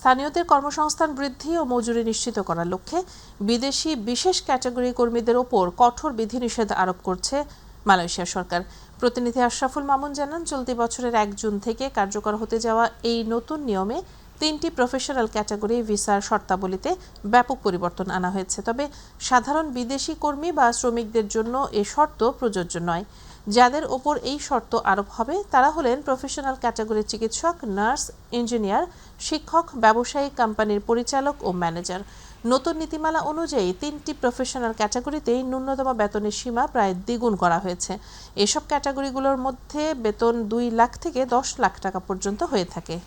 স্থানীয়দের কর্মসংস্থান বৃদ্ধি ও মজুরি নিশ্চিত করার লক্ষ্যে বিদেশি বিশেষ ক্যাটাগরি কর্মীদের ওপর কঠোর বিধিনিষেধ আরোপ করছে মালয়েশিয়া সরকার। প্রতিনিধি আশরাফুল মামুন জানান, চলতি বছরের 1 জুন থেকে কার্যকর হতে যাওয়া এই নতুন নিয়মে 3টি প্রফেশনাল ক্যাটাগরি ভিসার শর্তাবলীতে ব্যাপক পরিবর্তন আনা হয়েছে। তবে সাধারণ বিদেশি কর্মী বা শ্রমিকদের জন্য এ শর্ত প্রযোজ্য নয়। যাদের ওপর এই শর্ত আরোপ হবে তারা হলেন প্রফেশনাল ক্যাটাগরির চিকিৎসক, নার্স, ইঞ্জিনিয়ার, শিক্ষক, ব্যবসায়ী, কোম্পানির পরিচালক ও ম্যানেজার। নতুন নীতিমালা অনুযায়ী 3টি প্রফেশনাল ক্যাটাগরিতেই ন্যূনতম বেতনের সীমা প্রায় দ্বিগুণ করা হয়েছে। এসব ক্যাটাগরিগুলোর মধ্যে বেতন 2 লাখ থেকে 10 লাখ টাকা পর্যন্ত হয়ে থাকে।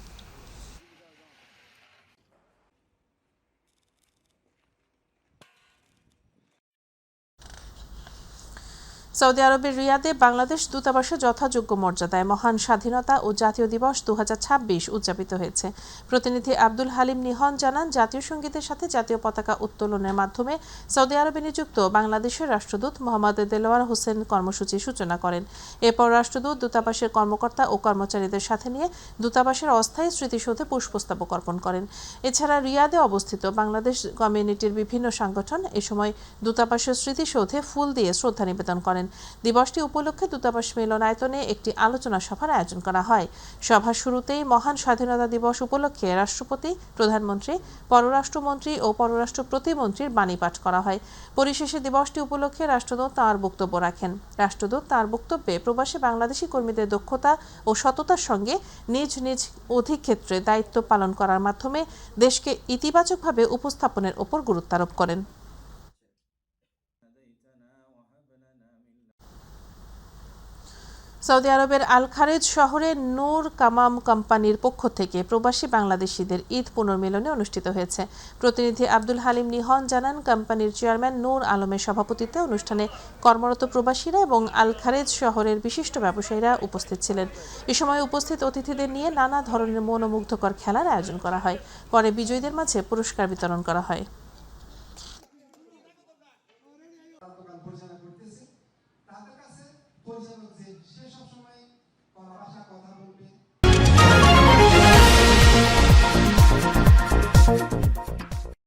সৌদি আরবের রিয়াদে বাংলাদেশ দূতাবাসে যথাযোগ্য মর্যাদায় মহান স্বাধীনতা ও জাতীয় দিবস 2026 উদযাপিত হয়েছে। প্রতিনিধি আব্দুল হালিম নিহন জানান, জাতীয় সঙ্গীতের সাথে জাতীয় পতাকা উত্তোলনের মাধ্যমে সৌদি আরবে নিযুক্ত বাংলাদেশের রাষ্ট্রদূত মোহাম্মদ দেলোয়ার হোসেন কর্মসূচির সূচনা করেন। এরপর রাষ্ট্রদূত দূতাবাসের কর্মকর্তা ও কর্মচারীদের সাথে নিয়ে দূতাবাসের অস্থায়ী স্মৃতিসৌধে পুষ্পস্তবক অর্পণ করেন। এছাড়া রিয়াদে অবস্থিত বাংলাদেশ কমিউনিটির বিভিন্ন সংগঠন এ সময় দূতাবাসের স্মৃতিসৌধে ফুল দিয়ে শ্রদ্ধা নিবেদন করেন। দিবসটি উপলক্ষে দূতাবাস মিলনায়তনে একটি আলোচনা সভার আয়োজন করা হয়। সভার শুরুতেই মহান স্বাধীনতা দিবস উপলক্ষে রাষ্ট্রপতি, প্রধানমন্ত্রী, পররাষ্ট্রমন্ত্রী ও পররাষ্ট্র প্রতিমন্ত্রীর বাণী পাঠ করা হয়। পরিশেষে দিবসটি উপলক্ষে রাষ্ট্রদূত তাঁর বক্তব্য রাখেন। রাষ্ট্রদূত তাঁর বক্তব্যে প্রবাসী বাংলাদেশি কর্মীদের দক্ষতা ও সততার সঙ্গে নিজ নিজ অধিক্ষেত্রে দায়িত্ব পালন করার মাধ্যমে দেশকে ইতিবাচকভাবে উপস্থাপনের ওপর গুরুত্ব আরোপ করেন। সৌদি আরবের আল খারেজ শহরে নূর কামাম কোম্পানির পক্ষ থেকে প্রবাসী বাংলাদেশিদের ঈদ পুনর্মিলনী অনুষ্ঠিত হয়েছে। প্রতিনিধি আব্দুল হালিম নিহন জানান, কোম্পানির চেয়ারম্যান নূর আলমের সভাপতিত্বে অনুষ্ঠানে কর্মরত প্রবাসীরা এবং আল খারেজ শহরের বিশিষ্ট ব্যবসায়ীরা উপস্থিত ছিলেন। এ সময় উপস্থিত অতিথিদের নিয়ে নানা ধরনের মনোমুগ্ধকর খেলার আয়োজন করা হয়। পরে বিজয়ীদের মাঝে পুরস্কার বিতরণ করা হয়। তাদের কাছে পরিচালক যে সে সবসময় কথা বলবে।